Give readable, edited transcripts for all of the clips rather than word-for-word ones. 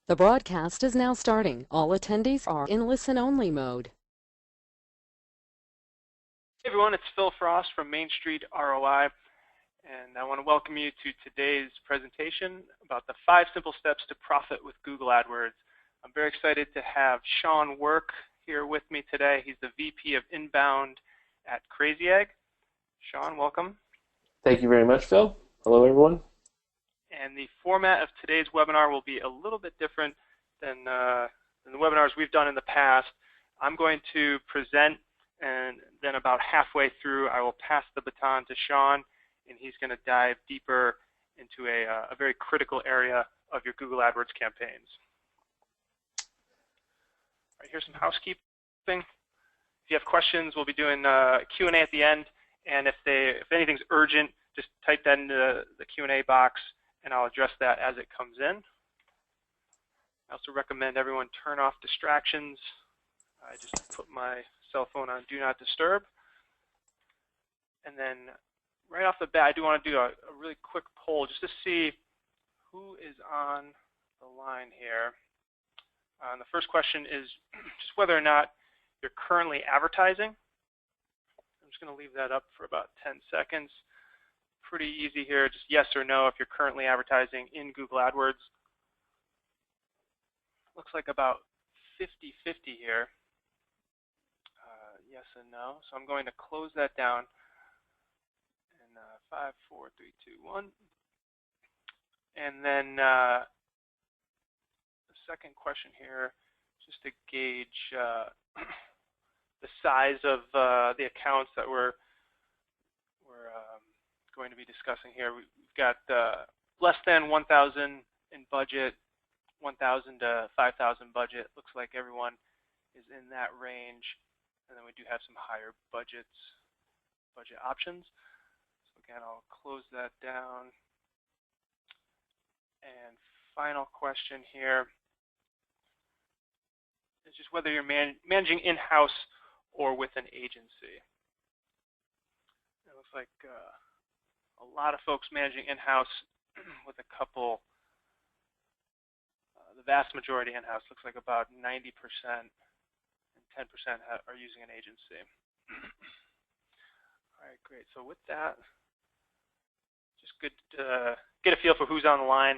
The broadcast is now starting. All attendees are in listen-only mode. Hey everyone, it's Phil Frost from Main Street ROI, and I want to welcome you to today's presentation about the 5 simple steps to profit with Google AdWords. I'm very excited to have Sean Work here with me today. He's the VP of Inbound at CrazyEgg. Sean, welcome. Thank you very much, Phil. Hello, everyone. And the format of today's webinar will be a little bit different than the webinars we've done in the past. I'm going to present, and then about halfway through I will pass the baton to Sean, and he's going to dive deeper into a very critical area of your Google AdWords campaigns. All right, here's some housekeeping. If you have questions, we'll be doing Q&A at the end, and if anything's urgent, just type that into the Q&A box, and I'll address that as it comes in. I also recommend everyone turn off distractions. I just put my cell phone on Do Not Disturb. And then right off the bat, I do want to do a really quick poll just to see who is on the line here. And the first question is just whether or not you're currently advertising. I'm just going to leave that up for about 10 seconds. Pretty easy here, just yes or no if you're currently advertising in Google AdWords. Looks like about 50-50 here, yes and no. So I'm going to close that down in 5, 4, 3, 2, 1. And then the second question here, just to gauge the size of the accounts that we're going to be discussing here. We've got less than 1,000 in budget, 1,000 to 5,000 budget. Looks like everyone is in that range. And then we do have some higher budget options. So again, I'll close that down. And final question here is just whether you're managing in-house or with an agency. It looks like a lot of folks managing in-house with a couple, the vast majority in-house, looks like about 90%, and 10% are using an agency. All right, great. So with that, just good to get a feel for who's on the line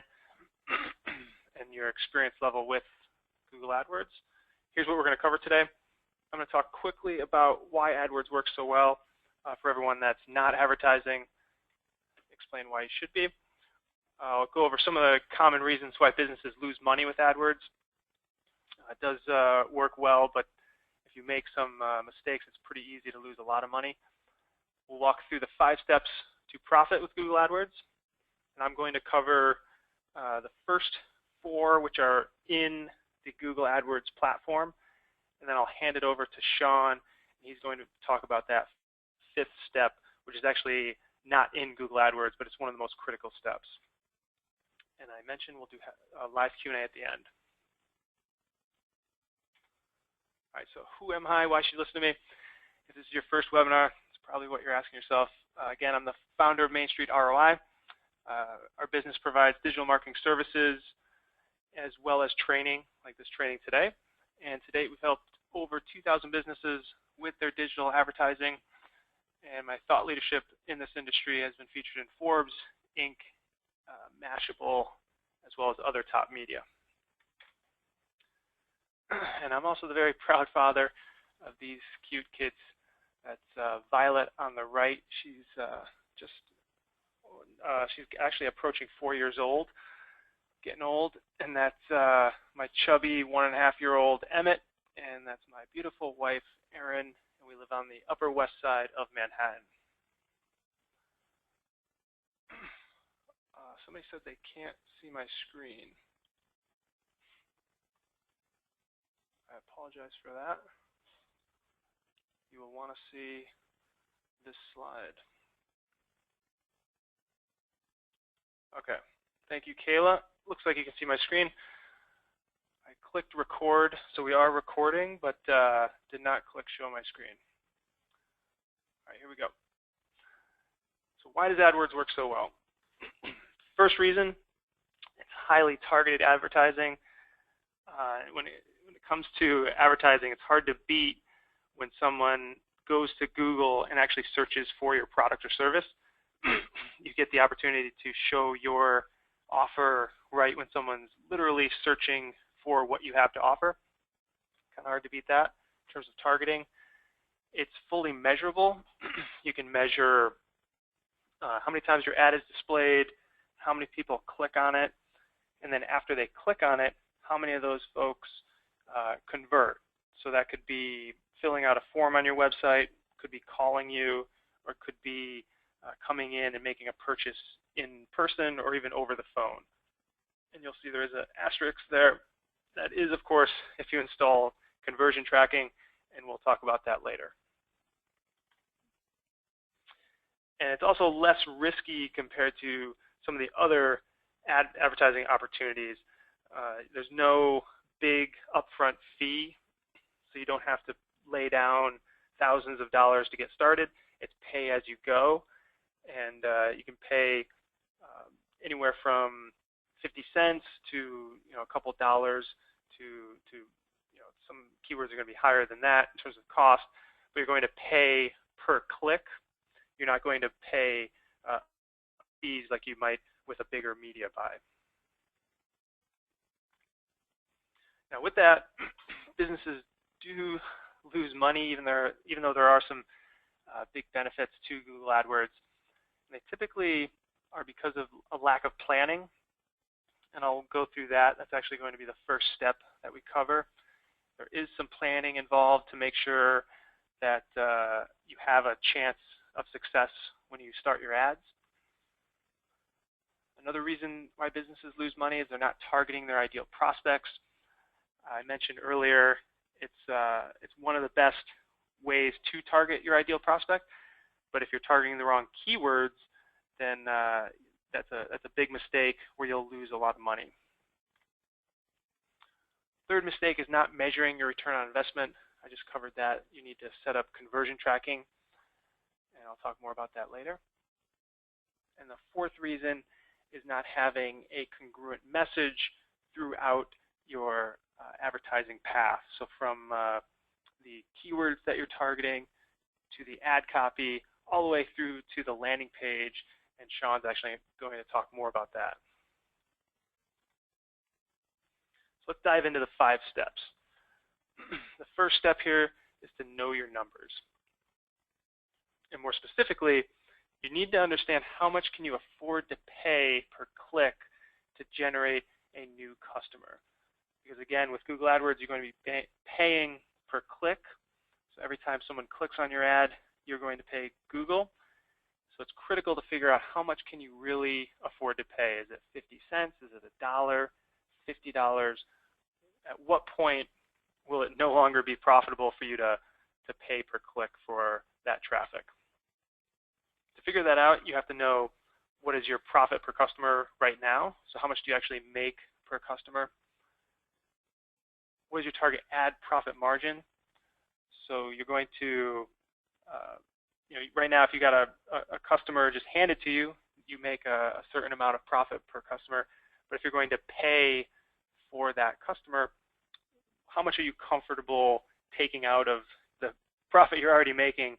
and your experience level with Google AdWords. Here's what we're going to cover today. I'm going to talk quickly about why AdWords works so well for everyone that's not advertising. Explain why you should be. I'll go over some of the common reasons why businesses lose money with AdWords. It does work well, but if you make some mistakes, it's pretty easy to lose a lot of money. We'll walk through the 5 steps to profit with Google AdWords, and I'm going to cover the first 4, which are in the Google AdWords platform, and then I'll hand it over to Sean, and he's going to talk about that 5th step, which is actually not in Google AdWords, but it's one of the most critical steps. And I mentioned we'll do a live Q&A at the end. All right, so who am I? Why should you listen to me? If this is your first webinar, it's probably what you're asking yourself. Again, I'm the founder of Main Street ROI. Our business provides digital marketing services as well as training, like this training today. And to date, we've helped over 2,000 businesses with their digital advertising. And my thought leadership in this industry has been featured in Forbes, Inc., Mashable, as well as other top media. And I'm also the very proud father of these cute kids. That's Violet on the right. She's she's actually approaching 4 years old, getting old. And that's my chubby 1.5-year-old Emmett, and that's my beautiful wife Erin. We live on the Upper West Side of Manhattan. Somebody said they can't see my screen. I apologize for that. You will want to see this slide. Okay. Thank you, Kayla. Looks like you can see my screen. I clicked record, so we are recording, but did not click show my screen. All right, here we go. So why does AdWords work so well? First reason, it's highly targeted advertising. When it comes to advertising, it's hard to beat when someone goes to Google and actually searches for your product or service. You get the opportunity to show your offer right when someone's literally searching for what you have to offer. Kind of hard to beat that in terms of targeting. It's fully measurable. You can measure how many times your ad is displayed, how many people click on it, and then after they click on it, how many of those folks convert. So that could be filling out a form on your website, could be calling you, or could be coming in and making a purchase in person or even over the phone. And you'll see there is an asterisk there. That is, of course, if you install conversion tracking, and we'll talk about that later. And it's also less risky compared to some of the other advertising opportunities. There's no big upfront fee, so you don't have to lay down thousands of dollars to get started. It's pay as you go, and you can pay anywhere from 50 cents to a couple dollars to some keywords are going to be higher than that in terms of cost, but you're going to pay per click. You're not going to pay fees like you might with a bigger media buy. Now with that, businesses do lose money even though there are some big benefits to Google AdWords. And they typically are because of a lack of planning, and I'll go through that. That's actually going to be the first step that we cover. There is some planning involved to make sure that you have a chance of success when you start your ads. Another reason why businesses lose money is they're not targeting their ideal prospects. I mentioned earlier it's one of the best ways to target your ideal prospect, but if you're targeting the wrong keywords, then that's a big mistake where you'll lose a lot of money. Third mistake is not measuring your return on investment. I just covered that. You need to set up conversion tracking, and I'll talk more about that later. And the fourth reason is not having a congruent message throughout your advertising path. So from the keywords that you're targeting to the ad copy, all the way through to the landing page, and Sean's actually going to talk more about that. So let's dive into the 5 steps. The first step here is to know your numbers. And more specifically, you need to understand how much can you afford to pay per click to generate a new customer. Because again, with Google AdWords, you're going to be paying per click. So every time someone clicks on your ad, you're going to pay Google. So it's critical to figure out how much can you really afford to pay. Is it 50 cents? Is it $1? $50? At what point will it no longer be profitable for you to pay per click for that traffic? To figure that out, you have to know what is your profit per customer right now. So how much do you actually make per customer? What is your target ad profit margin? So you're going to, right now if you got a customer just handed to you, you make a certain amount of profit per customer. But if you're going to pay for that customer, how much are you comfortable taking out of the profit you're already making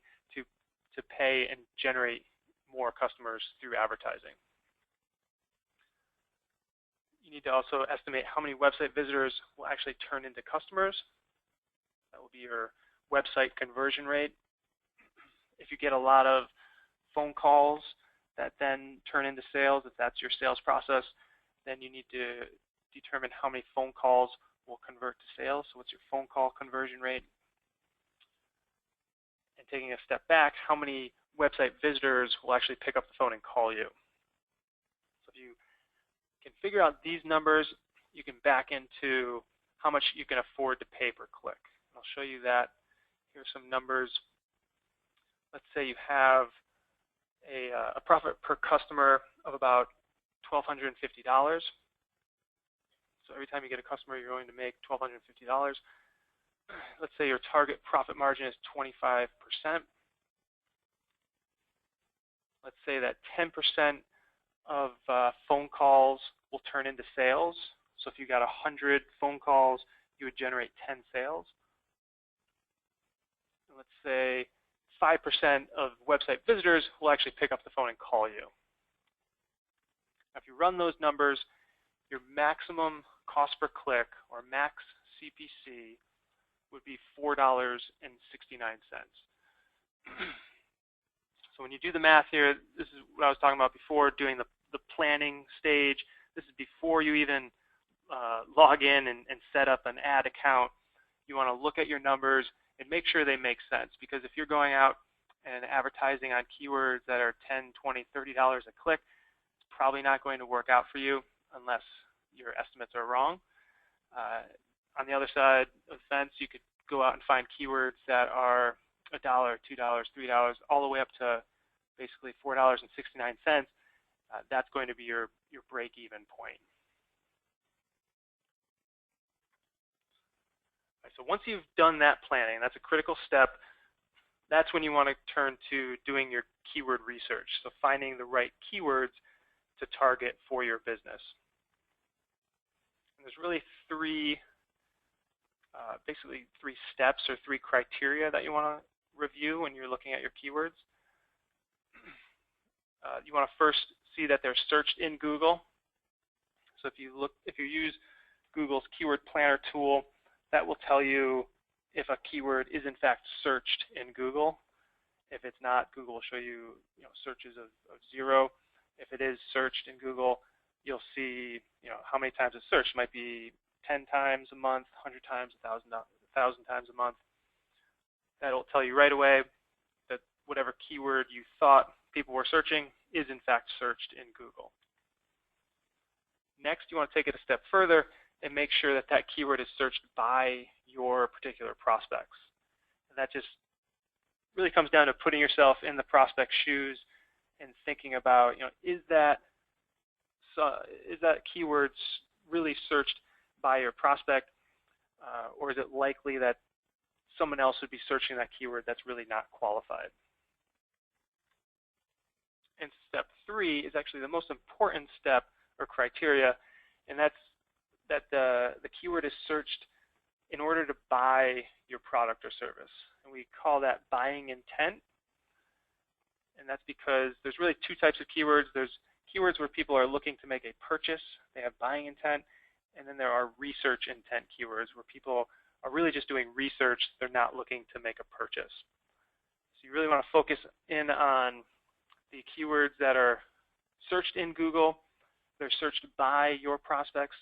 to pay and generate more customers through advertising? You need to also estimate how many website visitors will actually turn into customers. That will be your website conversion rate. If you get a lot of phone calls that then turn into sales, if that's your sales process, then you need to determine how many phone calls will convert to sales. So what's your phone call conversion rate? And taking a step back, how many website visitors will actually pick up the phone and call you? So if you can figure out these numbers, you can back into how much you can afford to pay per click. I'll show you that. Here's some numbers. Let's say you have a profit per customer of about $1,250. So every time you get a customer, you're going to make $1,250. Let's say your target profit margin is 25%. Let's say that 10% of phone calls will turn into sales. So if you got 100 phone calls, you would generate 10 sales. And let's say 5% of website visitors will actually pick up the phone and call you. Now, if you run those numbers, your maximum cost per click, or max CPC, would be $4.69. So when you do the math here, this is what I was talking about before, doing the planning stage. This is before you even log in and set up an ad account. You want to look at your numbers and make sure they make sense, because if you're going out and advertising on keywords that are $10, $20, $30 a click, it's probably not going to work out for you unless your estimates are wrong. On the other side of the fence, you could go out and find keywords that are $1, $2, $3, all the way up to basically $4.69. That's going to be your break-even point. Right, so once you've done that planning, that's a critical step. That's when you want to turn to doing your keyword research, so finding the right keywords to target for your business. And there's really basically three steps or three criteria that you want to review when you're looking at your keywords. You want to first see that they're searched in Google. So if you use Google's Keyword Planner tool, that will tell you if a keyword is in fact searched in Google. If it's not, Google will show you, searches of 0. If it is searched in Google, you'll see how many times it's searched. It might be 10 times a month, 100 times, 1,000 times a month. That'll tell you right away that whatever keyword you thought people were searching is in fact searched in Google. Next, you want to take it a step further and make sure that that keyword is searched by your particular prospects. And that just really comes down to putting yourself in the prospect's shoes and thinking about, is that keyword really searched by your prospect, or is it likely that someone else would be searching that keyword that's really not qualified? And step 3 is actually the most important step or criteria, and that's that the keyword is searched in order to buy your product or service. And we call that buying intent. And that's because there's really two types of keywords. There's keywords where people are looking to make a purchase. They have buying intent. And then there are research intent keywords where people are really just doing research. They're not looking to make a purchase. So you really want to focus in on the keywords that are searched in Google. They're searched by your prospects,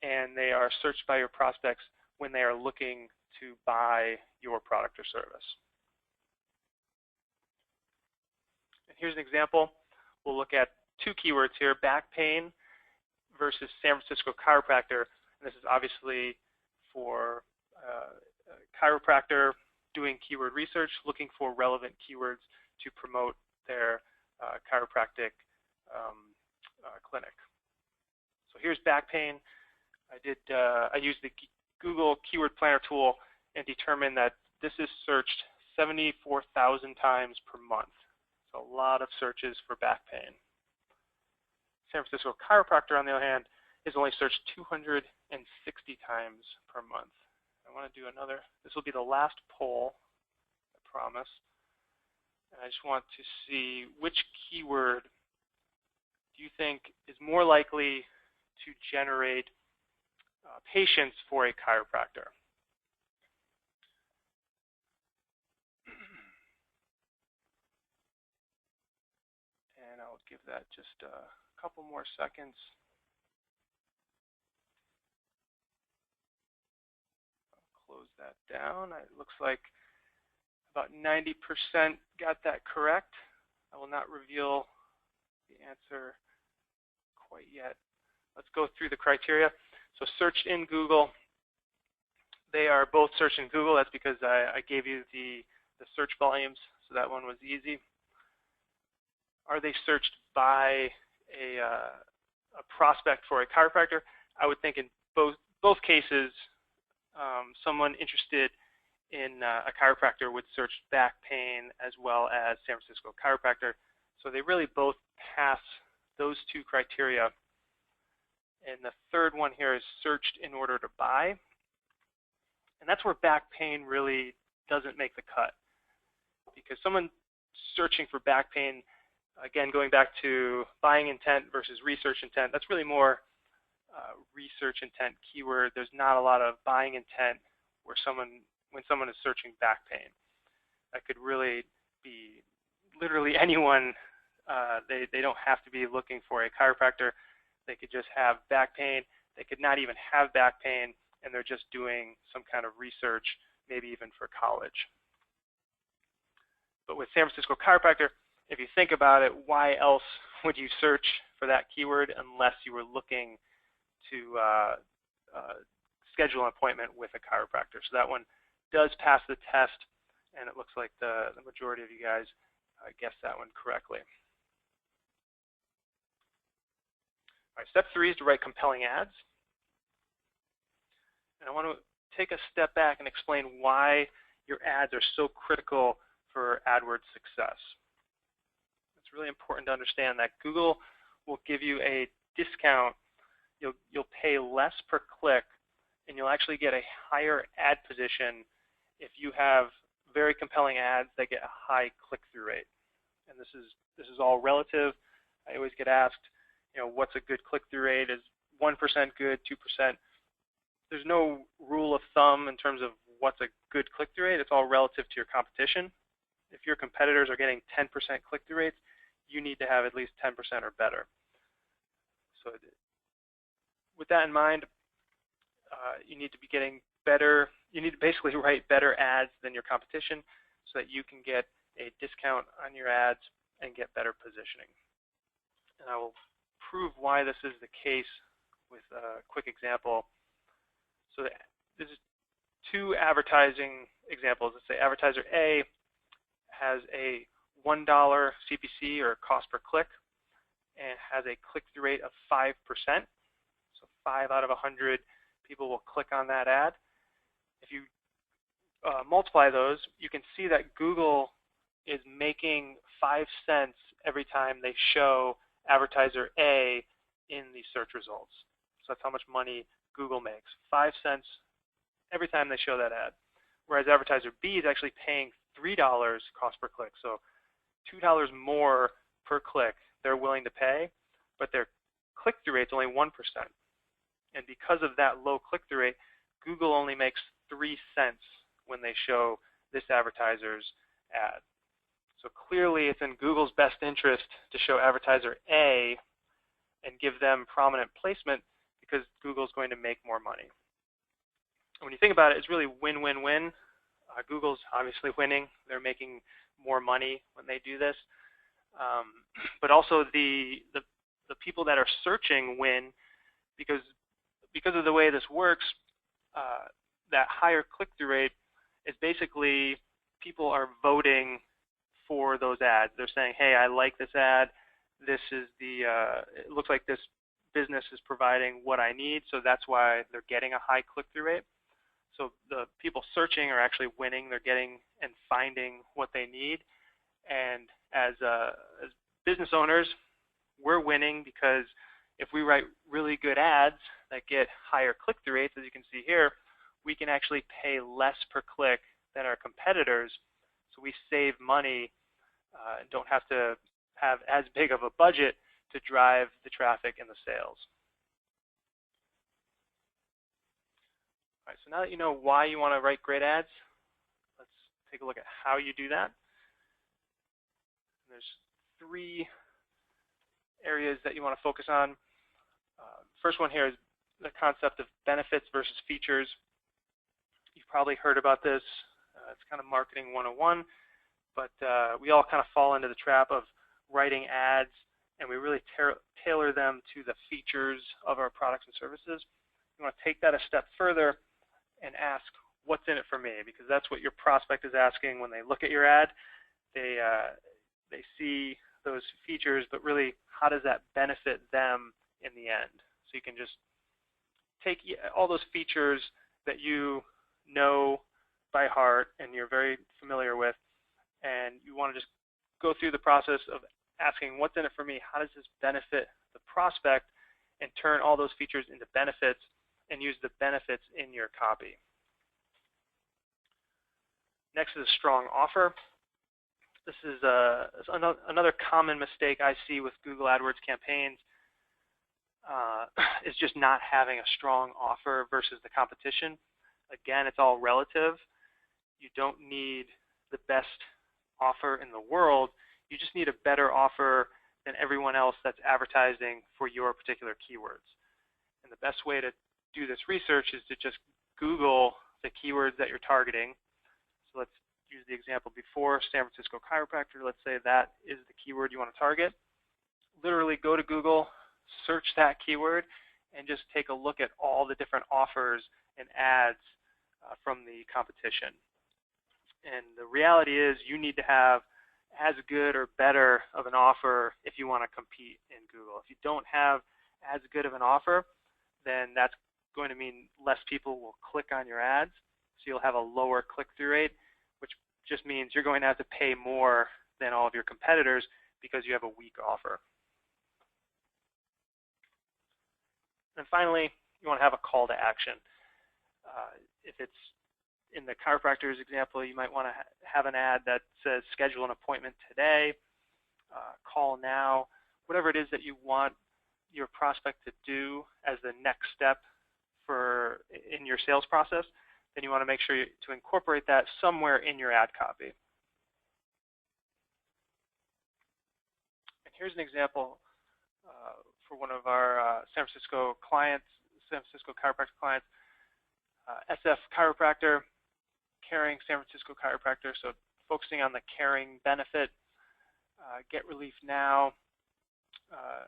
and they are searched by your prospects when they are looking to buy your product or service. And here's an example. We'll look at two keywords here, back pain versus San Francisco chiropractor. And this is obviously for a chiropractor doing keyword research, looking for relevant keywords to promote their chiropractic clinic. So here's back pain. I used the Google Keyword Planner tool and determined that this is searched 74,000 times per month. So a lot of searches for back pain. San Francisco chiropractor, on the other hand, is only searched 260 times per month. I want to do another. This will be the last poll, I promise. And I just want to see which keyword do you think is more likely to generate patients for a chiropractor. And I'll give that just a couple more seconds. I'll close that down. It looks like about 90% got that correct. I will not reveal the answer quite yet. Let's go through the criteria. So searched in Google, they are both searched in Google. That's because I gave you the search volumes, so that one was easy. Are they searched by a prospect for a chiropractor? I would think in both cases, someone interested in a chiropractor would search back pain as well as San Francisco chiropractor. So they really both pass those two criteria. And the third one here is searched in order to buy. And that's where back pain really doesn't make the cut. Because someone searching for back pain, again, going back to buying intent versus research intent, that's really more research intent keyword. There's not a lot of buying intent when someone is searching back pain. That could really be literally anyone. They don't have to be looking for a chiropractor. They could just have back pain. They could not even have back pain, and they're just doing some kind of research, maybe even for college. But with San Francisco chiropractor, if you think about it, why else would you search for that keyword unless you were looking to schedule an appointment with a chiropractor? So that one does pass the test, and it looks like the majority of you guys guessed that one correctly. All right, step 3 is to write compelling ads. And I want to take a step back and explain why your ads are so critical for AdWords success. It's really important to understand that Google will give you a discount. You'll pay less per click, and you'll actually get a higher ad position if you have very compelling ads that get a high click-through rate. And this is all relative. I always get asked, what's a good click-through rate? Is 1% good, 2%? There's no rule of thumb in terms of what's a good click-through rate. It's all relative to your competition. If your competitors are getting 10% click-through rates, you need to have at least 10% or better. So with that in mind, you need to be getting better. You need to basically write better ads than your competition so that you can get a discount on your ads and get better positioning. And I will prove why this is the case with a quick example. So this is 2 advertising examples. Let's say advertiser A has a $1 CPC or cost per click and has a click-through rate of 5%. So 5 out of 100 people will click on that ad. If you multiply those, you can see that Google is making 5 cents every time they show advertiser A in the search results. So that's how much money Google makes, 5 cents every time they show that ad. Whereas advertiser B is actually paying $3 cost per click. So $2 more per click they're willing to pay, but their click-through rate is only 1%. And because of that low click-through rate, Google only makes 3 cents when they show this advertiser's ad. So clearly it's in Google's best interest to show advertiser A and give them prominent placement because Google's going to make more money. And when you think about it, it's really win-win-win. Google's obviously winning. They're making more money when they do this. But also the people that are searching win because of the way this works. That higher click-through rate is basically people are voting for those ads. They're saying, hey, I like this ad. This is it looks like this business is providing what I need, so that's why they're getting a high click-through rate. So the people searching are actually winning. They're getting and finding what they need. And as business owners, we're winning because if we write really good ads that get higher click-through rates, as you can see here, we can actually pay less per click than our competitors. So we save money and don't have to have as big of a budget to drive the traffic and the sales. All right, so now that you know why you want to write great ads, let's take a look at how you do that. There's 3 areas that you want to focus on. First one here is the concept of benefits versus features. You've probably heard about this. It's kind of marketing 101, but we all kind of fall into the trap of writing ads, and we really tailor them to the features of our products and services. You want to take that a step further and ask, what's in it for me? Because that's what your prospect is asking when they look at your ad. They see those features, but really, how does that benefit them in the end? So you can just take all those features that you know by heart and you're very familiar with, and you want to just go through the process of asking, what's in it for me? How does this benefit the prospect? and turn all those features into benefits and use the benefits in your copy. Next is a strong offer. This is another common mistake I see with Google AdWords campaigns is just not having a strong offer versus the competition. Again, it's all relative. You don't need the best offer in the world. You just need a better offer than everyone else that's advertising for your particular keywords. And the best way to do this research is to just Google the keywords that you're targeting. So let's use the example before, San Francisco chiropractor. Let's say that is the keyword you want to target. Literally go to Google, search that keyword, and just take a look at all the different offers and ads from the competition. And the reality is you need to have as good or better of an offer if you want to compete in Google. If you don't have as good of an offer, then that's going to mean less people will click on your ads, so you'll have a lower click-through rate, which just means you're going to have to pay more than all of your competitors because you have a weak offer. And finally, you want to have a call to action. If it's in the chiropractor's example, you might want to have an ad that says schedule an appointment today, call now, whatever it is that you want your prospect to do as the next step in your sales process, then you want to make sure to incorporate that somewhere in your ad copy. And here's an example for one of our San Francisco chiropractor clients, SF chiropractor, caring San Francisco chiropractor, so focusing on the caring benefit, get relief now,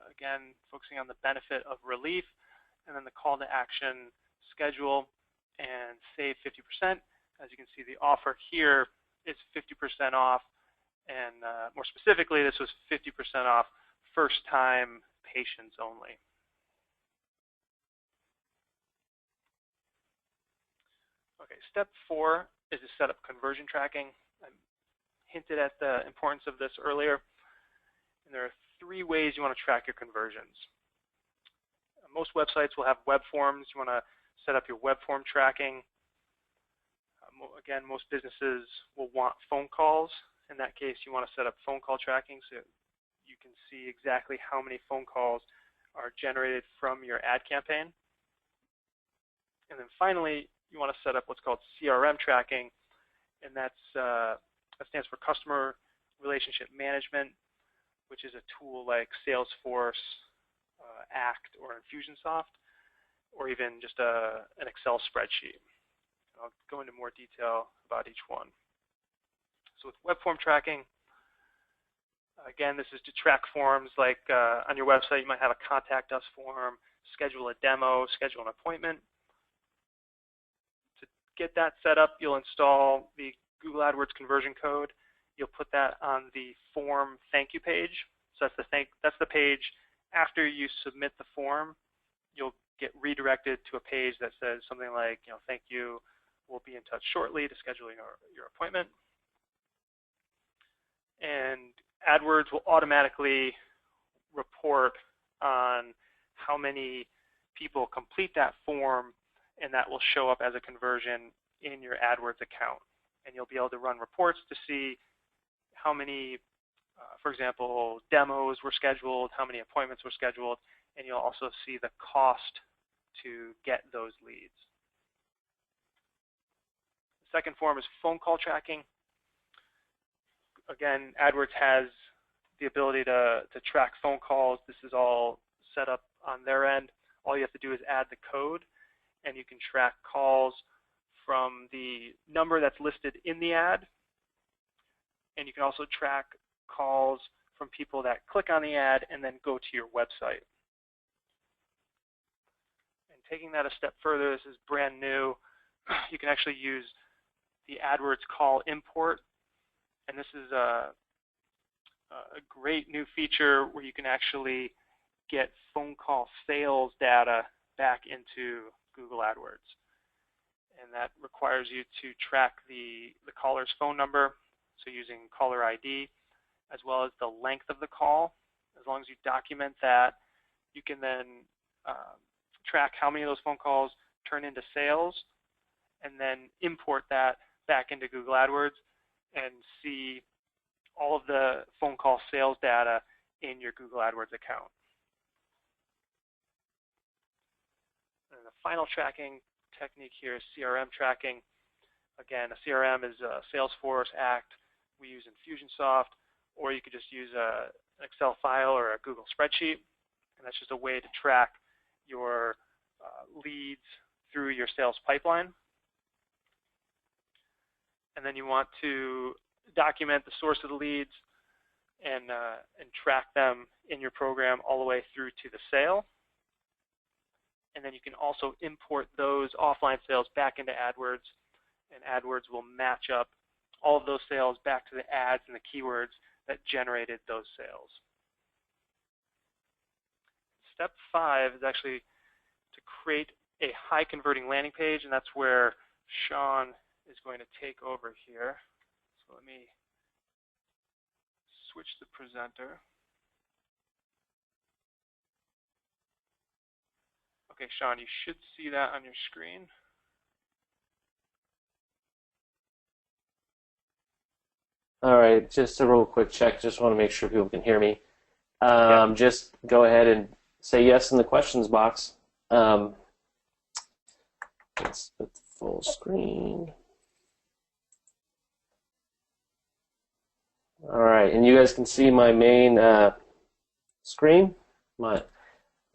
again, focusing on the benefit of relief, and then the call to action, schedule, and save 50%. As you can see, the offer here is 50% off, and more specifically, this was 50% off first-time patients only. Okay, step 4 is to set up conversion tracking. I hinted at the importance of this earlier, and there are 3 ways you want to track your conversions. Most websites will have web forms. You want to set up your web form tracking. Again, most businesses will want phone calls. In that case, you want to set up phone call tracking so you can see exactly how many phone calls are generated from your ad campaign. And then finally, you want to set up what's called CRM tracking, and that stands for Customer Relationship Management, which is a tool like Salesforce, Act, or Infusionsoft, or even just an Excel spreadsheet. I'll go into more detail about each one. So with web form tracking, again, this is to track forms like on your website you might have a contact us form, schedule a demo, schedule an appointment. To get that set up, you'll install the Google AdWords conversion code. You'll put that on the form thank you page. So that's the page after you submit the form. You'll get redirected to a page that says something like, thank you, we'll be in touch shortly to schedule your appointment. And AdWords will automatically report on how many people complete that form, and that will show up as a conversion in your AdWords account. And you'll be able to run reports to see how many, for example, demos were scheduled, how many appointments were scheduled, and you'll also see the cost to get those leads. The second form is phone call tracking. Again, AdWords has the ability to track phone calls. This is all set up on their end. All you have to do is add the code, and you can track calls from the number that's listed in the ad, and you can also track calls from people that click on the ad and then go to your website. And taking that a step further, this is brand new. You can actually use the AdWords call import, and this is a great new feature where you can actually get phone call sales data back into Google AdWords. And that requires you to track the caller's phone number, so using caller ID, as well as the length of the call. As long as you document that, you can then track how many of those phone calls turn into sales, and then import that back into Google AdWords and see all of the phone call sales data in your Google AdWords account. And the final tracking technique here is CRM tracking. Again, a CRM is a Salesforce Act. We use Infusionsoft, or you could just use an Excel file or a Google spreadsheet, and that's just a way to track your leads through your sales pipeline. And then you want to document the source of the leads and track them in your program all the way through to the sale. And then you can also import those offline sales back into AdWords, and AdWords will match up all of those sales back to the ads and the keywords that generated those sales. Step 5 is actually to create a high converting landing page, and that's where Sean is going to take over here. So let me switch the presenter. Okay, Sean, you should see that on your screen. All right, just a real quick check. Just want to make sure people can hear me. Yeah. Just go ahead and say yes in the questions box. Let's put the full screen. All right, and you guys can see my main screen, my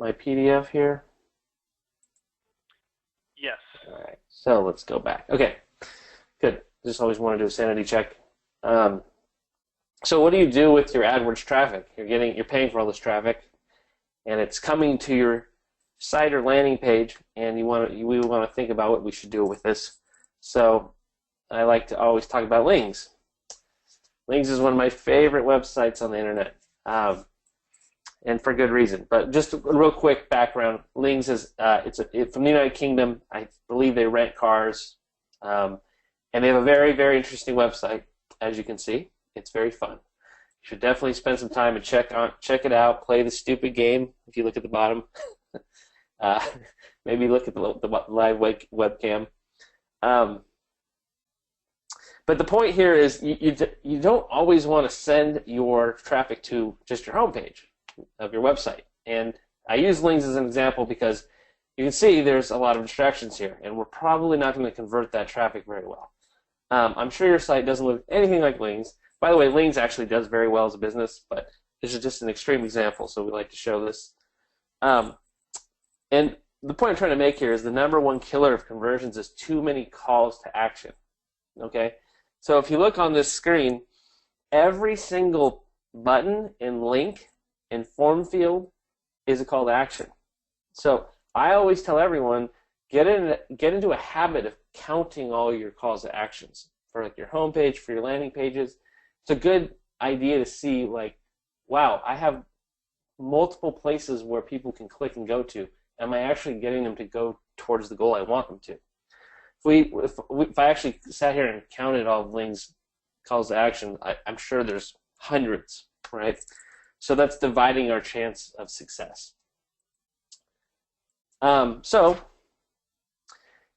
PDF here. Yes. All right, so let's go back. Okay, good. Just always want to do a sanity check. So what do you do with your AdWords traffic? You're paying for all this traffic, and it's coming to your site or landing page, and we want to think about what we should do with this. So I like to always talk about Lings. Lings is one of my favorite websites on the internet, and for good reason. But just a real quick background: Lings is it's from the United Kingdom. I believe they rent cars, and they have a very, very interesting website. As you can see, it's very fun. You should definitely spend some time and check it out. Play the stupid game. If you look at the bottom, maybe look at the live webcam. But the point here is you don't always want to send your traffic to just your homepage of your website. And I use Lings as an example because you can see there's a lot of distractions here, and we're probably not going to convert that traffic very well. I'm sure your site doesn't look anything like Lings. By the way, Lings actually does very well as a business, but this is just an extreme example, so we like to show this. And the point I'm trying to make here is the #1 killer of conversions is too many calls to action. Okay? So if you look on this screen, every single button and link and form field is a call to action. So I always tell everyone, get into a habit of counting all your calls to actions for like your homepage, for your landing pages. It's a good idea to see, like, wow, I have multiple places where people can click and go to. Am I actually getting them to go towards the goal I want them to? If I actually sat here and counted all of Lings' calls to action, I'm sure there's hundreds, right? So that's dividing our chance of success. So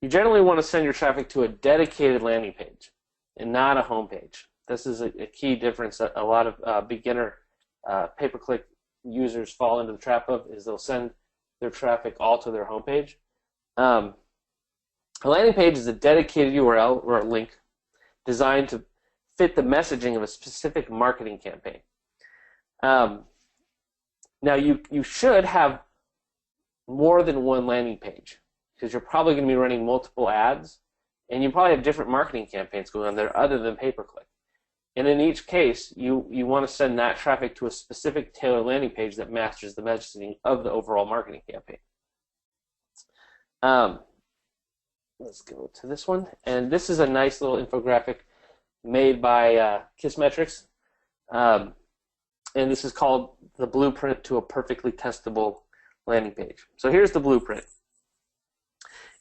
you generally want to send your traffic to a dedicated landing page and not a home page. This is a key difference that a lot of beginner pay-per-click users fall into the trap of, is they'll send their traffic all to their home page. A landing page is a dedicated URL or a link designed to fit the messaging of a specific marketing campaign. Now you should have more than one landing page, because you're probably going to be running multiple ads, and you probably have different marketing campaigns going on there other than pay-per-click. And in each case, you want to send that traffic to a specific tailored landing page that matches the messaging of the overall marketing campaign. Let's go to this one. And this is a nice little infographic made by Kissmetrics. And this is called the blueprint to a perfectly testable landing page. So here's the blueprint.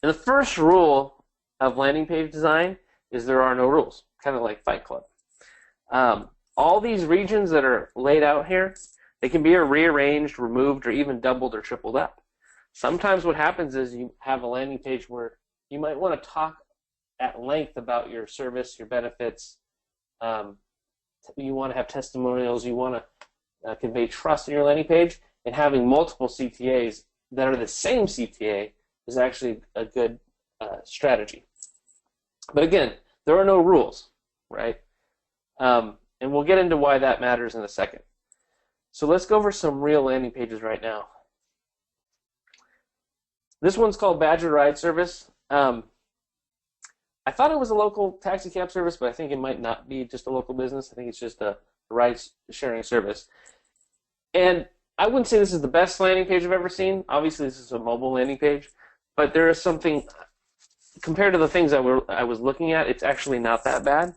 And the first rule of landing page design is there are no rules, kind of like Fight Club. All these regions that are laid out here, they can be rearranged, removed, or even doubled or tripled up. Sometimes what happens is you have a landing page where you might want to talk at length about your service, your benefits. You want to have testimonials. You want to convey trust in your landing page, and having multiple CTAs that are the same CTA is actually a good strategy. But again, there are no rules, right? And we'll get into why that matters in a second. So let's go over some real landing pages right now. This one's called Badger Ride Service. I thought it was a local taxi cab service, but I think it might not be just a local business. I think it's just a ride-sharing service. And I wouldn't say this is the best landing page I've ever seen. Obviously, this is a mobile landing page, but there is something, compared to the things I was looking at, it's actually not that bad.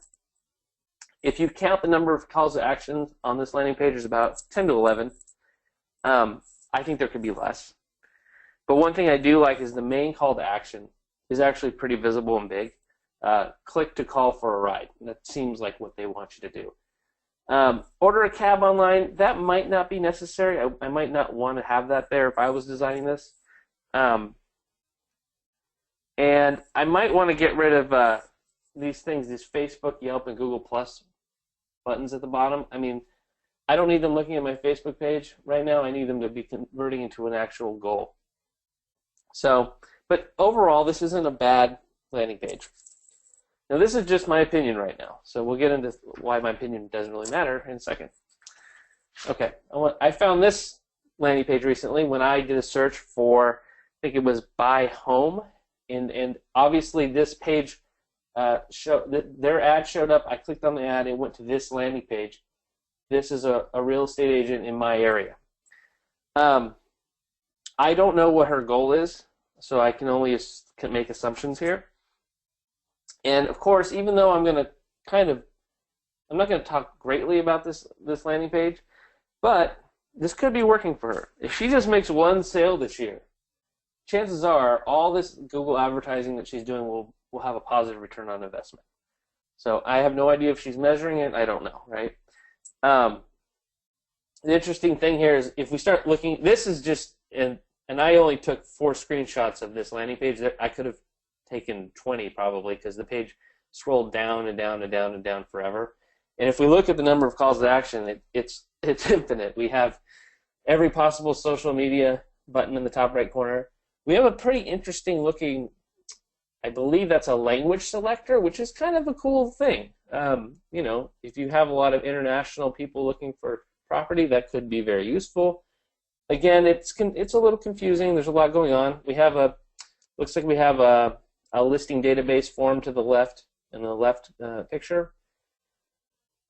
If you count the number of calls to action on this landing page, is about 10 to 11. I think there could be less. But one thing I do like is the main call to action is actually pretty visible and big. Click to call for a ride. That seems like what they want you to do. Order a cab online. That might not be necessary. I might not want to have that there if I was designing this. And I might want to get rid of these things, these Facebook, Yelp, and Google Plus buttons at the bottom. I mean, I don't need them looking at my Facebook page right now. I need them to be converting into an actual goal. So, but overall, this isn't a bad landing page. Now, this is just my opinion right now, so we'll get into why my opinion doesn't really matter in a second. Okay, I found this landing page recently when I did a search for, I think it was buy home, and obviously this page, their ad showed up. I clicked on the ad, it went to this landing page. This is a real estate agent in my area. I don't know what her goal is, so I can only make assumptions here. And of course, even though I'm not going to talk greatly about this landing page, but this could be working for her. If she just makes one sale this year, chances are all this Google advertising that she's doing will have a positive return on investment. So I have no idea if she's measuring it. I don't know, right? The interesting thing here is if we start looking, this is just, and I only took 4 screenshots of this landing page. That I could have taken 20 probably, because the page scrolled down and down and down and down forever. And if we look at the number of calls to action, it's infinite. We have every possible social media button in the top right corner. We have a pretty interesting looking, I believe that's a language selector, which is kind of a cool thing. You know, if you have a lot of international people looking for property, that could be very useful. Again, it's a little confusing. There's a lot going on. We have looks like we have a listing database form to the left in the left picture.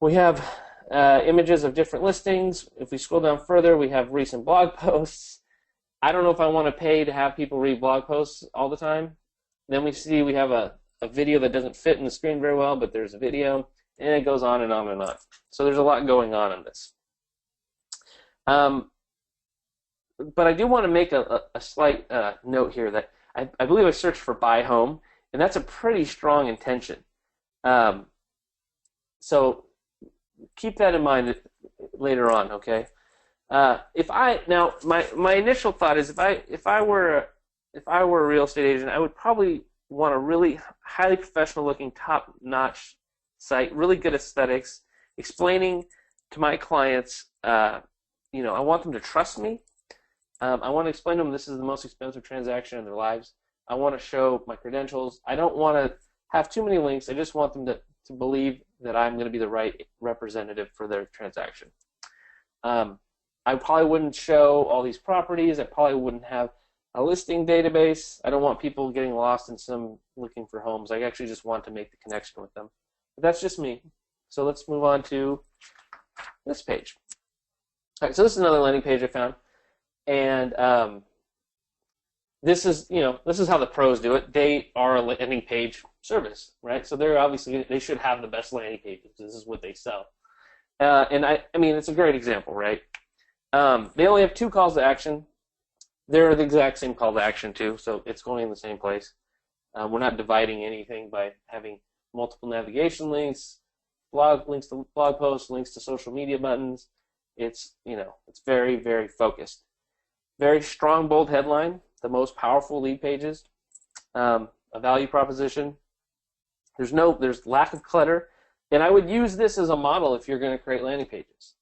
We have images of different listings. If we scroll down further, we have recent blog posts. I don't know if I want to pay to have people read blog posts all the time. Then we have a video that doesn't fit in the screen very well, but there's a video, and it goes on and on and on. So there's a lot going on in this. But I do want to make a slight note here that I believe I searched for buy home, and that's a pretty strong intention. So keep that in mind later on, okay? My initial thought is if I were a real estate agent, I would probably want a really highly professional looking, top-notch site, really good aesthetics, explaining to my clients, I want them to trust me. I want to explain to them this is the most expensive transaction in their lives. I want to show my credentials. I don't want to have too many links. I just want them to believe that I'm going to be the right representative for their transaction. I probably wouldn't show all these properties. I probably wouldn't have a listing database. I don't want people getting lost in some looking for homes. I actually just want to make the connection with them. But that's just me. So let's move on to this page. All right, so this is another landing page I found. And this is how the pros do it. They are a landing page service, right? So they should have the best landing pages. This is what they sell. And I mean, it's a great example, right? They only have 2 calls to action. They're the exact same call to action too, so it's going in the same place. We're not dividing anything by having multiple navigation links, links to blog posts, links to social media buttons. It's very, very focused. Very strong, bold headline. the most powerful lead pages, a value proposition. There's lack of clutter, and I would use this as a model if you're going to create landing pages.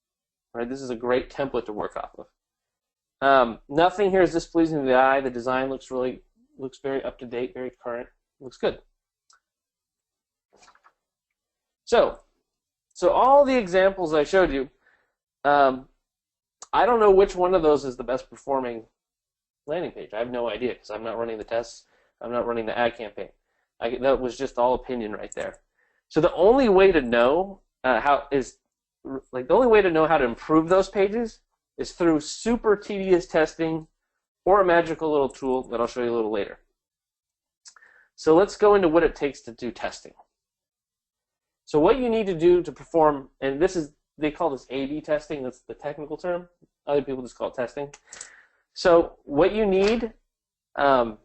Right? This is a great template to work off of. Nothing here is displeasing to the eye. The design looks very up to date, very current. Looks good. So all the examples I showed you, I don't know which one of those is the best performing landing page. I have no idea because I'm not running the tests. I'm not running the ad campaign. That was just all opinion right there. So the only way to know how to improve those pages is through super tedious testing or a magical little tool that I'll show you a little later. So let's go into what it takes to do testing. So what you need to do to perform, and they call this A/B testing, that's the technical term. Other people just call it testing. So what you need to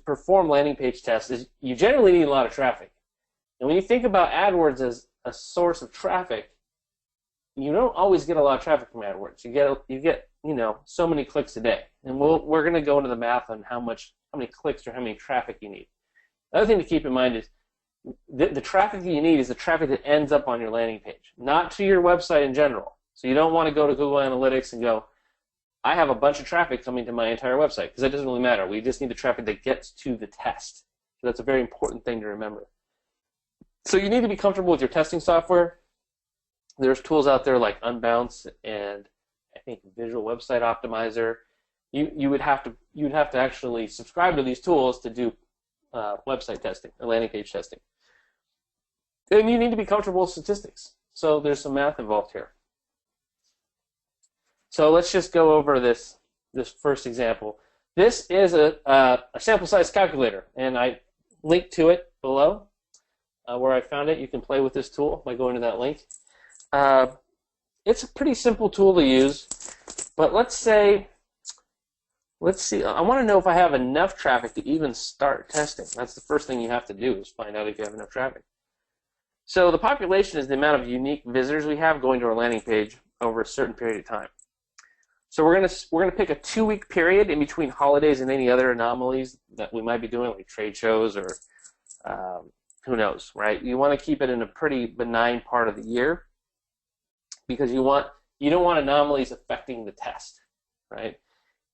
perform landing page tests is you generally need a lot of traffic. And when you think about AdWords as a source of traffic, you don't always get a lot of traffic from AdWords. You get so many clicks a day. And we're going to go into the math on how many clicks or how many traffic you need. The other thing to keep in mind is the traffic that you need is the traffic that ends up on your landing page, not to your website in general. So you don't want to go to Google Analytics and go, I have a bunch of traffic coming to my entire website, because that doesn't really matter. We just need the traffic that gets to the test. So that's a very important thing to remember. So you need to be comfortable with your testing software. There's tools out there like Unbounce and I think Visual Website Optimizer. You would have to actually subscribe to these tools to do website testing or landing page testing. And you need to be comfortable with statistics. So there's some math involved here. So let's just go over this first example. This is a sample size calculator, and I linked to it below where I found it. You can play with this tool by going to that link. It's a pretty simple tool to use, but let's see, I want to know if I have enough traffic to even start testing. That's the first thing you have to do, is find out if you have enough traffic. So the population is the amount of unique visitors we have going to our landing page over a certain period of time. So we're gonna pick a 2-week period in between holidays and any other anomalies that we might be doing, like trade shows or who knows, right? You want to keep it in a pretty benign part of the year because you don't want anomalies affecting the test, right?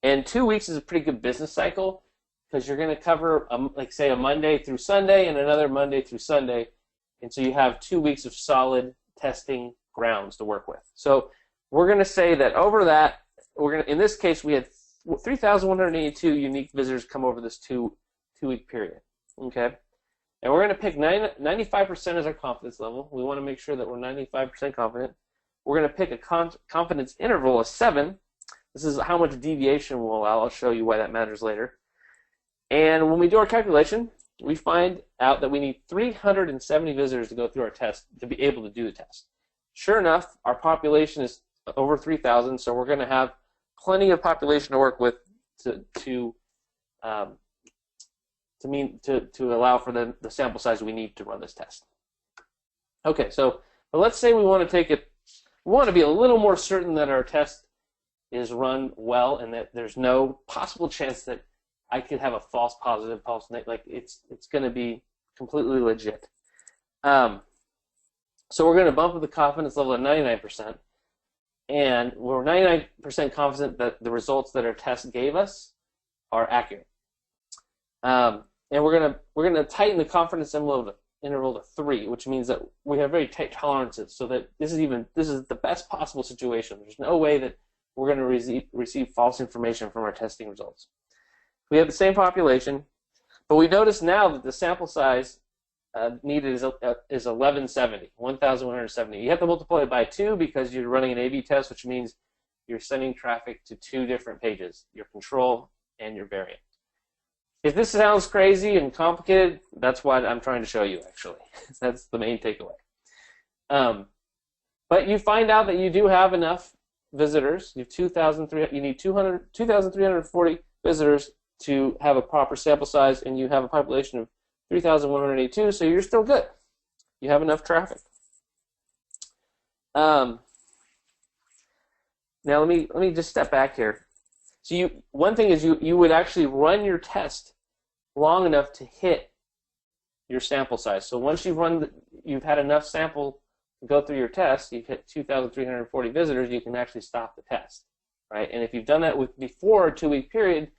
And 2 weeks is a pretty good business cycle because you're going to cover, like say, a Monday through Sunday and another Monday through Sunday, and so you have 2 weeks of solid testing grounds to work with. So we're going to say that over that, in this case, we had 3,182 unique visitors come over this two-week period. Okay, and we're going to pick 95% as our confidence level. We want to make sure that we're 95% confident. We're going to pick a confidence interval of 7. This is how much deviation we'll allow. I'll show you why that matters later. And when we do our calculation, we find out that we need 370 visitors to go through our test to be able to do the test. Sure enough, our population is over 3,000, so we're going to have plenty of population to work with to allow for the sample size we need to run this test. Okay, so but let's say we want to be a little more certain that our test is run well and that there's no possible chance that I could have a false positive, false negative, like it's going to be completely legit. So we're going to bump up the confidence level to 99%. And we're 99% confident that the results that our test gave us are accurate. And we're gonna tighten the confidence interval to 3, which means that we have very tight tolerances, so that this is the best possible situation. There's no way that we're going to receive false information from our testing results. We have the same population, but we notice now that the sample size needed is 1170, 1,170. You have to multiply it by 2 because you're running an A/B test, which means you're sending traffic to 2 different pages, your control and your variant. If this sounds crazy and complicated, that's what I'm trying to show you, actually. That's the main takeaway. But you find out that you do have enough visitors. You need 2,340 visitors to have a proper sample size, and you have a population of 3,182, so you're still good. You have enough traffic. Now let me just step back here. So one thing is you would actually run your test long enough to hit your sample size. So once you've had enough sample to go through your test, you've hit 2,340 visitors, you can actually stop the test, right? And if you've done that before a 2-week period,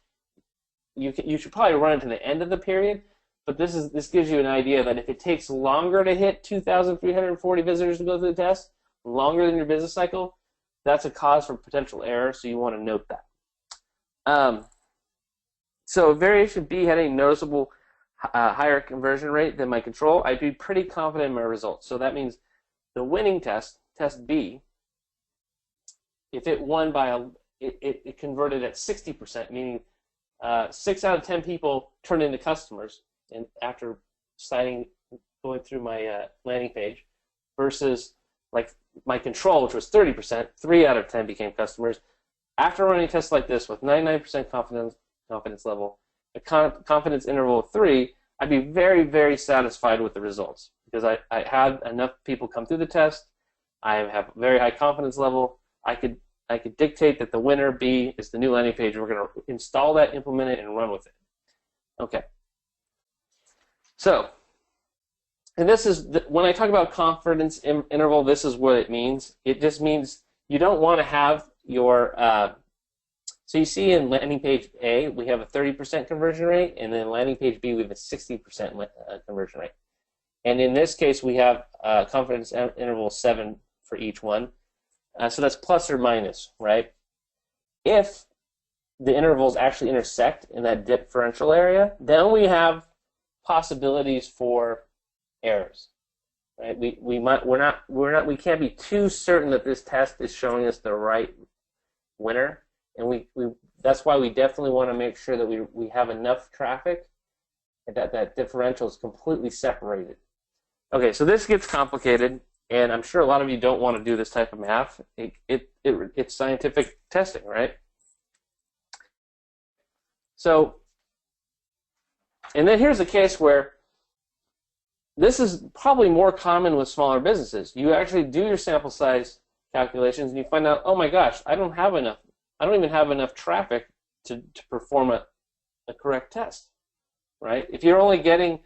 you should probably run it to the end of the period. But this gives you an idea that if it takes longer to hit 2,340 visitors to go through the test, longer than your business cycle, that's a cause for potential error, so you want to note that. So variation B had a noticeable higher conversion rate than my control. I'd be pretty confident in my results. So that means the winning test, test B, if it won by it converted at 60%, meaning 6 out of 10 people turned into customers, and after going through my landing page, versus like my control, which was 30%, 3 out of 10 became customers. After running tests like this with 99% confidence level, a confidence interval of 3, I'd be very, very satisfied with the results because I had enough people come through the test. I have a very high confidence level. I could dictate that the winner B is the new landing page. We're going to install that, implement it, and run with it. Okay. So, and this is when I talk about confidence interval, this is what it means. It just means you don't want to have your so you see in landing page A, we have a 30% conversion rate, and then landing page B, we have a 60% conversion rate. And in this case, we have confidence interval 7 for each one. So that's plus or minus, right? If the intervals actually intersect in that differential area, then we have possibilities for errors, right? We can't be too certain that this test is showing us the right winner, and that's why we definitely want to make sure that we have enough traffic and that differential is completely separated. Okay, so this gets complicated, and I'm sure a lot of you don't want to do this type of math. It's scientific testing, right? So, and then here's a case where this is probably more common with smaller businesses. You actually do your sample size calculations, and you find out, oh my gosh, I don't even have enough traffic to perform a correct test, right? If you're only getting,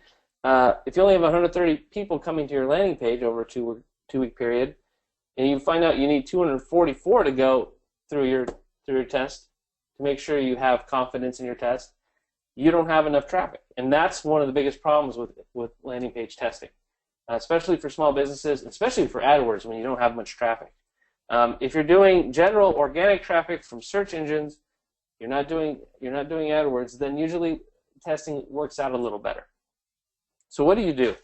if you only have 130 people coming to your landing page over a two-week period, and you find out you need 244 to go through your test to make sure you have confidence in your test, you don't have enough traffic. And that's one of the biggest problems with landing page testing, especially for small businesses, especially for AdWords when you don't have much traffic. If you're doing general organic traffic from search engines, you're not doing AdWords, then usually testing works out a little better. So what do you do?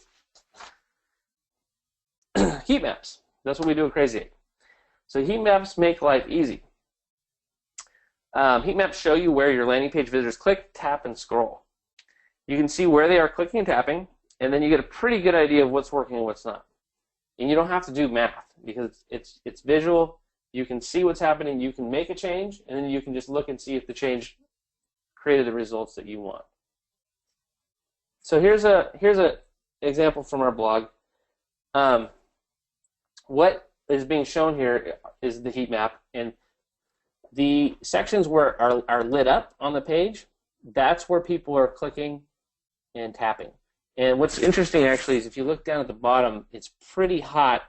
Heat maps. That's what we do at CrazyEgg. So heat maps make life easy. Heat maps show you where your landing page visitors click, tap, and scroll. You can see where they are clicking and tapping, and then you get a pretty good idea of what's working and what's not. And you don't have to do math because it's visual. You can see what's happening. You can make a change, and then you can just look and see if the change created the results that you want. So here's a example from our blog. What is being shown here is the heat map, and the sections where are lit up on the page, that's where people are clicking and tapping. And what's interesting actually is if you look down at the bottom, it's pretty hot,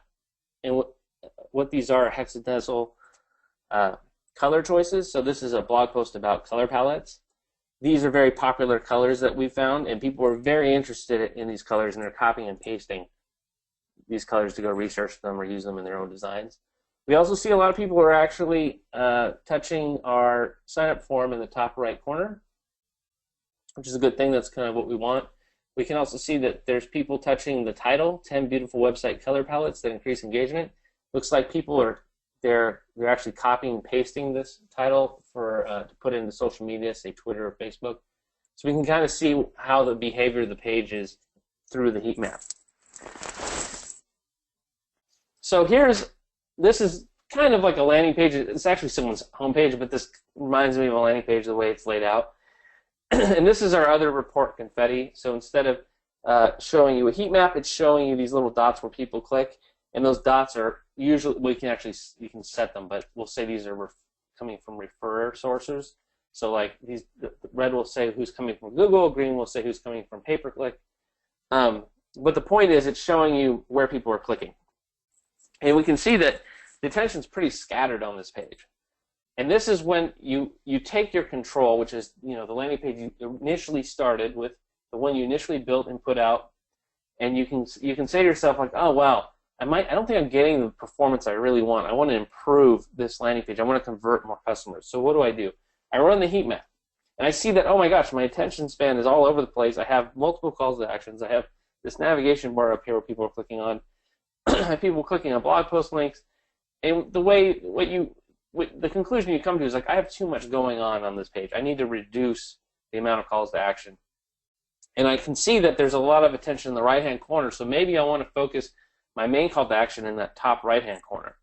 and what these are hexadecimal color choices. So this is a blog post about color palettes. These are very popular colors that we found, and people are very interested in these colors, and they're copying and pasting these colors to go research them or use them in their own designs. We also see a lot of people are actually touching our sign-up form in the top right corner, which is a good thing. That's kind of what we want. We can also see that there's people touching the title, 10 beautiful website color palettes that increase engagement. Looks like people they're actually copying and pasting this title to put into social media, say Twitter or Facebook. So we can kind of see how the behavior of the page is through the heat map. So this is kind of like a landing page. It's actually someone's homepage, but this reminds me of a landing page the way it's laid out. And this is our other report confetti. So instead of showing you a heat map, it's showing you these little dots where people click, and those dots are usually you can set them, but we'll say these are coming from referrer sources. So like the red will say who's coming from Google, green will say who's coming from pay-per-click. But the point is it's showing you where people are clicking. And we can see that the attention is pretty scattered on this page. And this is when you take your control, which is the landing page you initially started with, the one you initially built and put out, and you can say to yourself like, oh wow, I don't think I'm getting the performance I really want. I want to improve this landing page. I want to convert more customers. So what do? I run the heat map, and I see that, oh my gosh, my attention span is all over the place. I have multiple calls to actions. I have this navigation bar up here where people are clicking on. I have people clicking on blog post links, and the conclusion you come to is like, I have too much going on this page. I need to reduce the amount of calls to action. And I can see that there's a lot of attention in the right-hand corner, so maybe I want to focus my main call to action in that top right-hand corner.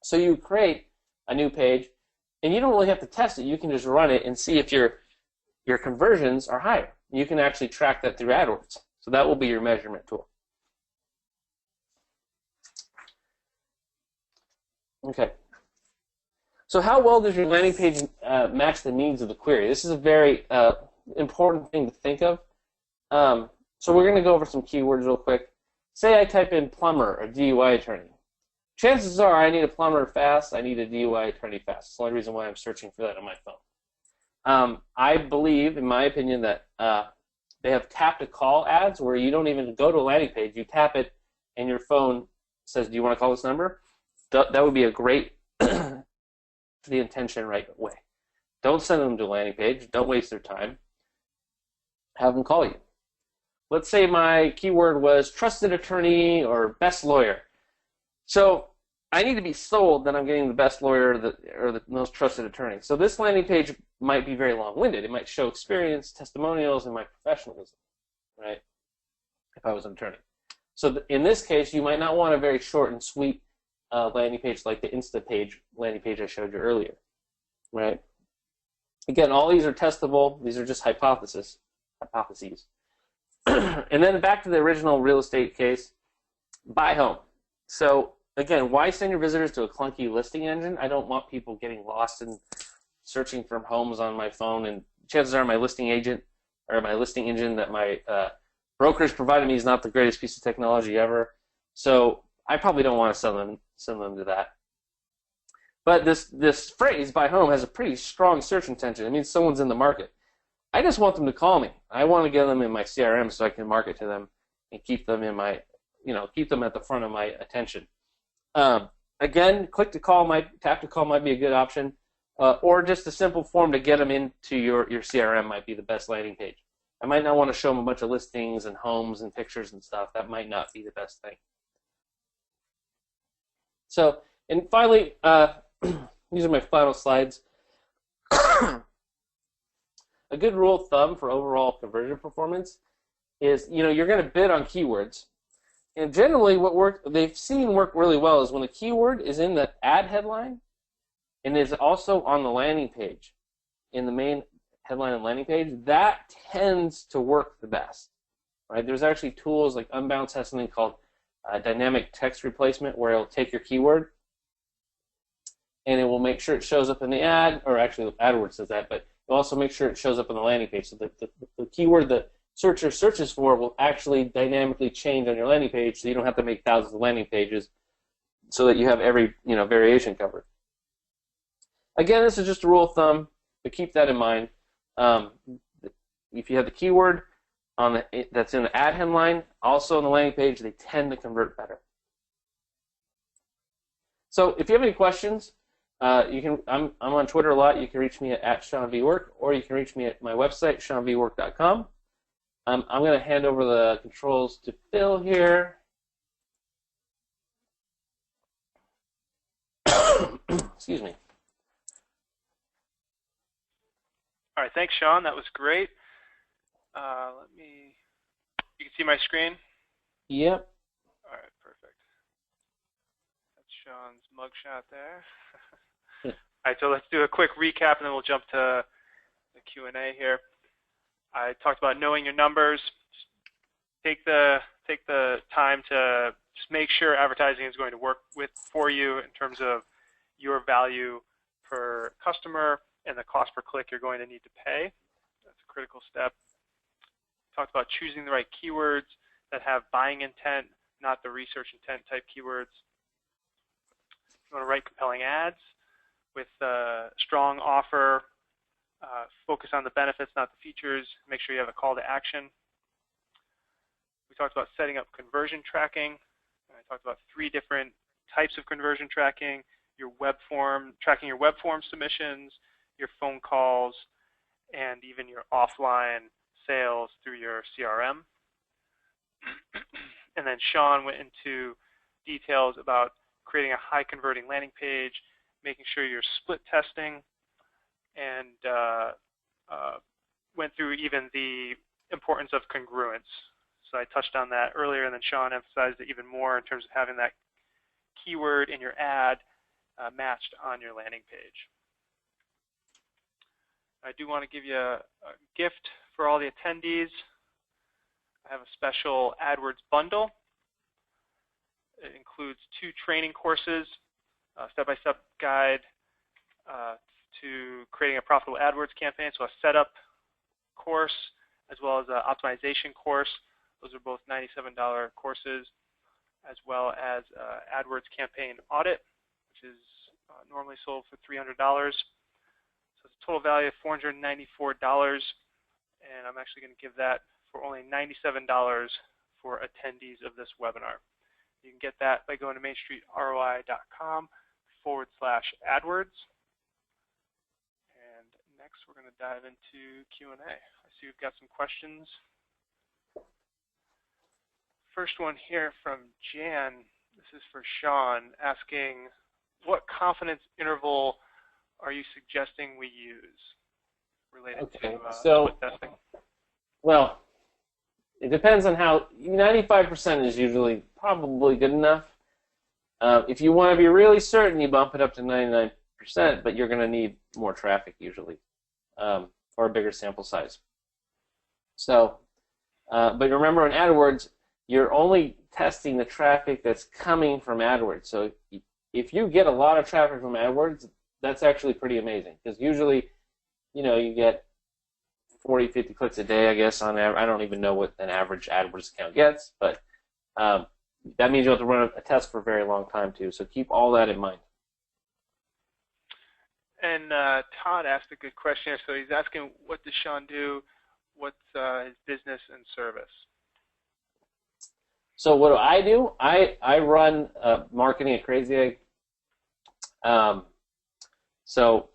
So you create a new page, and you don't really have to test it. You can just run it and see if your conversions are higher. You can actually track that through AdWords. So that will be your measurement tool. Okay. So how well does your landing page match the needs of the query? This is a very important thing to think of. So we're going to go over some keywords real quick. Say I type in plumber or DUI attorney. Chances are I need a plumber fast, I need a DUI attorney fast. That's the only reason why I'm searching for that on my phone. I believe, in my opinion, that they have tap-to-call ads where you don't even go to a landing page. You tap it, and your phone says, do you want to call this number? That would be a great the intention right away. Don't send them to a landing page. Don't waste their time. Have them call you. Let's say my keyword was trusted attorney or best lawyer. So I need to be sold that I'm getting the best lawyer or the most trusted attorney. So this landing page might be very long-winded. It might show experience, testimonials, and my professionalism, right, if I was an attorney. So in this case, you might not want a very short and sweet landing page like the Insta page landing page I showed you earlier, right? Again, all these are testable. These are just hypotheses. And then back to the original real estate case, buy home. So again, why send your visitors to a clunky listing engine? I don't want people getting lost in searching for homes on my phone, and chances are my listing agent or my listing engine that my broker's provided me is not the greatest piece of technology ever. So I probably don't want to send them to that. But this phrase, buy home, has a pretty strong search intention. It means someone's in the market. I just want them to call me. I want to get them in my CRM so I can market to them and keep them in my, keep them at the front of my attention. Again, tap to call might be a good option, or just a simple form to get them into your CRM might be the best landing page. I might not want to show them a bunch of listings and homes and pictures and stuff. That might not be the best thing. So, and finally, these are my final slides. A good rule of thumb for overall conversion performance is, you're going to bid on keywords. And generally what they've seen work really well is when the keyword is in the ad headline and is also on the landing page, in the main headline and landing page, that tends to work the best. Right? There's actually tools like Unbounce has something called dynamic text replacement where it'll take your keyword and it will make sure it shows up in the ad, or actually AdWords does that, but it'll also make sure it shows up on the landing page. So the keyword that searcher searches for will actually dynamically change on your landing page, so you don't have to make thousands of landing pages so that you have every variation covered. Again, this is just a rule of thumb, but keep that in mind. If you have the keyword that's in the ad headline, also on the landing page, they tend to convert better. So if you have any questions, I'm on Twitter a lot. You can reach me at SeanVWork, or you can reach me at my website, SeanVWork.com. I'm going to hand over the controls to Phil here. Excuse me. All right, thanks, Sean. That was great. You can see my screen? Yep. All right, perfect. That's Sean's mugshot there. All right, so let's do a quick recap, and then we'll jump to the Q&A here. I talked about knowing your numbers. Just take the time to just make sure advertising is going to work for you in terms of your value per customer, and the cost per click you're going to need to pay. That's a critical step. We talked about choosing the right keywords that have buying intent, not the research intent type keywords. You want to write compelling ads with a strong offer, focus on the benefits, not the features. Make sure you have a call to action. We talked about setting up conversion tracking. I talked about 3 different types of conversion tracking: your web form, tracking your web form submissions, your phone calls, and even your offline sales through your CRM. And then Sean went into details about creating a high converting landing page, making sure you're split testing, and went through even the importance of congruence. So I touched on that earlier, and then Sean emphasized it even more in terms of having that keyword in your ad matched on your landing page. I do want to give you a gift for all the attendees. I have a special AdWords bundle. It includes 2 training courses, a step-by-step guide to creating a profitable AdWords campaign, so a setup course as well as an optimization course. Those are both $97 courses, as well as AdWords campaign audit, which is normally sold for $300. So it's a total value of $494, and I'm actually going to give that for only $97 for attendees of this webinar. You can get that by going to mainstreetroi.com/AdWords. And next we're going to dive into Q&A. I see we've got some questions. First one here from Jan. This is for Sean, asking, what confidence interval are you suggesting we use related to split testing? Well, it depends on how. 95% is usually probably good enough. If you want to be really certain, you bump it up to 99%, but you're going to need more traffic usually, or a bigger sample size. So, but remember in AdWords, you're only testing the traffic that's coming from AdWords. So if you get a lot of traffic from AdWords, that's actually pretty amazing, because usually, you get 40, 50 clicks a day, I guess, on average. I don't even know what an average AdWords account gets, but that means you have to run a test for a very long time, too. So keep all that in mind. And Todd asked a good question here. So he's asking, what does Sean do? What's his business and service? So what do? I run marketing at CrazyEgg. So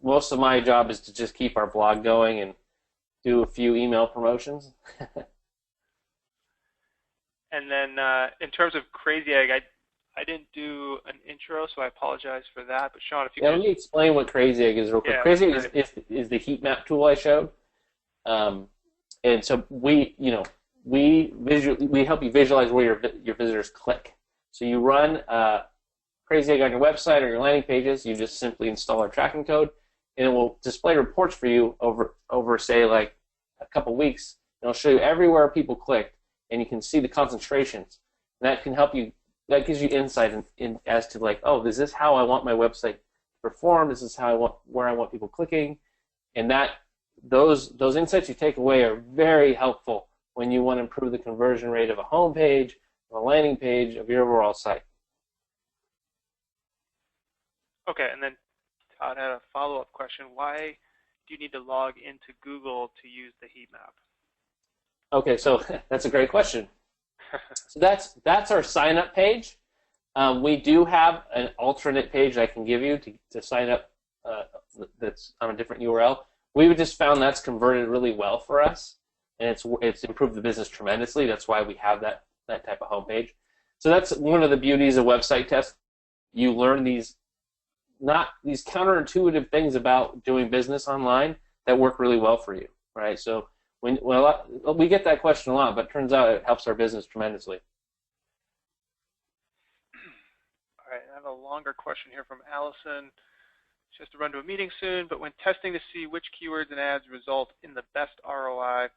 most of my job is to just keep our blog going and do a few email promotions. And then in terms of CrazyEgg, I didn't do an intro, so I apologize for that. But Sean, if you could... Let me explain what CrazyEgg is real quick. Yeah, CrazyEgg is the heat map tool I showed. And so we help you visualize where your visitors click. So you run CrazyEgg on your website or your landing pages. You just simply install our tracking code, and it will display reports for you over say like a couple weeks. And it'll show you everywhere people clicked, and you can see the concentrations. And that can help you. That gives you insight in as to like, oh, is this how I want my website to perform? This is where I want people clicking, and those insights you take away are very helpful when you want to improve the conversion rate of a home page, of a landing page, of your overall site. Okay, and then Todd had a follow-up question. Why do you need to log into Google to use the heat map? Okay, so that's a great question. So that's our sign-up page. We do have an alternate page I can give you to sign up that's on a different URL. We just found that's converted really well for us, and it's improved the business tremendously. That's why we have that type of homepage. So that's one of the beauties of website tests. You learn these counterintuitive things about doing business online that work really well for you, right? So we get that question a lot, but it turns out it helps our business tremendously. All right, I have a longer question here from Allison. She has to run to a meeting soon, but when testing to see which keywords and ads result in the best ROI,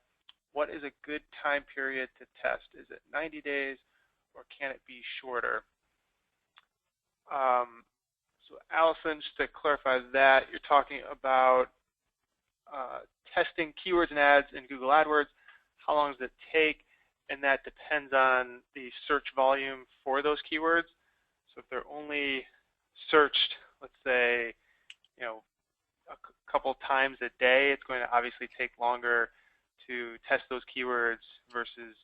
what is a good time period to test? Is it 90 days or can it be shorter? So Allison, just to clarify that, you're talking about testing keywords and ads in Google AdWords. How long does it take? And that depends on the search volume for those keywords. So if they're only searched, let's say, a couple times a day, it's going to obviously take longer to test those keywords versus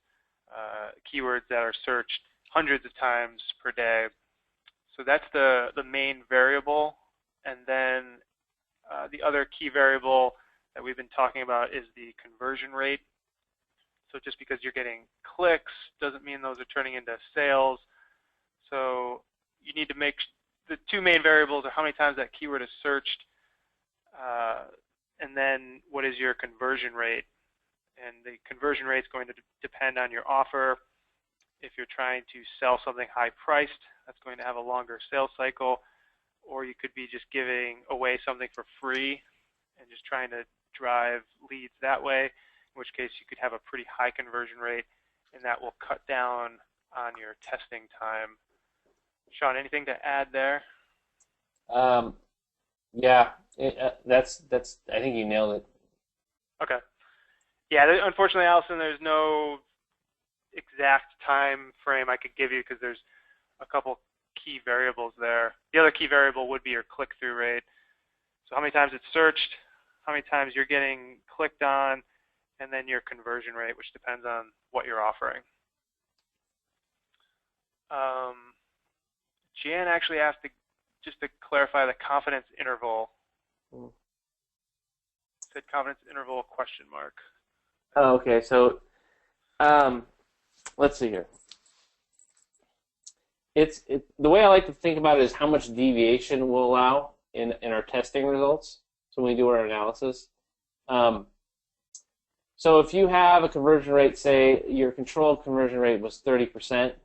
keywords that are searched hundreds of times per day. So that's the main variable. And then the other key variable that we've been talking about is the conversion rate. So just because you're getting clicks doesn't mean those are turning into sales. So you need to make the two main variables are how many times that keyword is searched, and then what is your conversion rate. And the conversion rate is going to depend on your offer. If you're trying to sell something high priced, that's going to have a longer sales cycle, or you could be just giving away something for free and just trying to drive leads that way, in which case you could have a pretty high conversion rate, and that will cut down on your testing time. Sean, anything to add there? Yeah, that's. I think you nailed it. Okay. Yeah, unfortunately, Allison, there's no exact time frame I could give you because there's a couple key variables there. The other key variable would be your click-through rate. So how many times it's searched, how many times you're getting clicked on, and then your conversion rate, which depends on what you're offering. Jan actually asked just to clarify the confidence interval. Said confidence interval question mark. Oh, okay. So let's see here. The way I like to think about it is how much deviation we'll allow in our testing results. So when we do our analysis. So if you have a conversion rate, say your controlled conversion rate was 30%,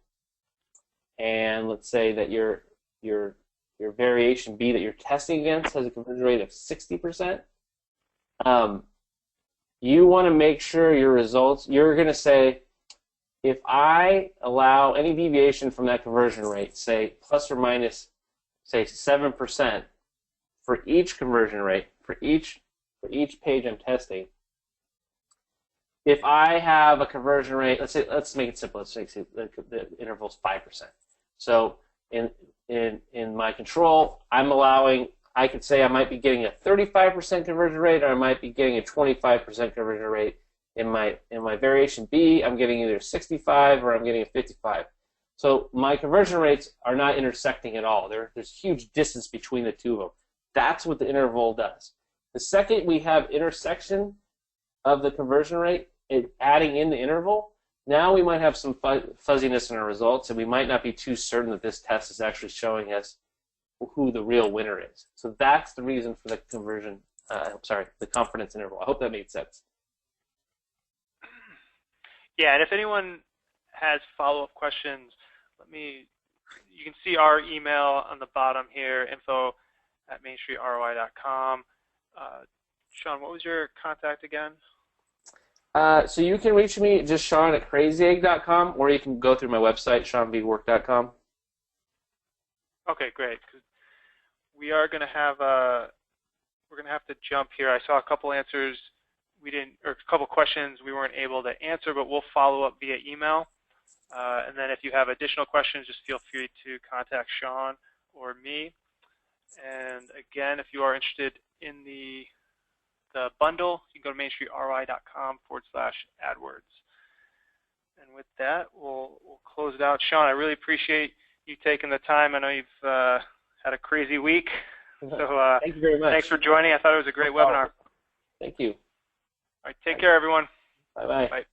and let's say that your variation B that you're testing against has a conversion rate of 60%, you want to make sure your results, you're going to say, if I allow any deviation from that conversion rate, say plus or minus, say 7% for each conversion rate, for each page I'm testing, if I have a conversion rate, let's make it simple. Let's say the interval is 5%. So in my control, I'm allowing, I could say I might be getting a 35% conversion rate, or I might be getting a 25% conversion rate. In my variation B, I'm getting either 65 or I'm getting a 55. So my conversion rates are not intersecting at all. There's huge distance between the two of them. That's what the interval does. The second we have intersection of the conversion rate, adding in the interval, now we might have some fuzziness in our results, and we might not be too certain that this test is actually showing us who the real winner is. So that's the reason for the the confidence interval. I hope that made sense. Yeah, and if anyone has follow-up questions, you can see our email on the bottom here, info@mainstreetroi.com. Sean, what was your contact again? So you can reach me just Sean at CrazyEgg.com, or you can go through my website, SeanBwork.com. Okay, great. We are going to have to jump here. I saw a couple answers a couple questions we weren't able to answer, but we'll follow up via email. And then if you have additional questions, just feel free to contact Sean or me. And again, if you are interested in the bundle, you can go to mainstreetroi.com/AdWords. And with that, we'll close it out. Sean, I really appreciate you taking the time. I know you've had a crazy week. So thank you very much. Thanks for joining. I thought it was a great webinar. Thank you. All right, take care, everyone. Bye-bye. Bye.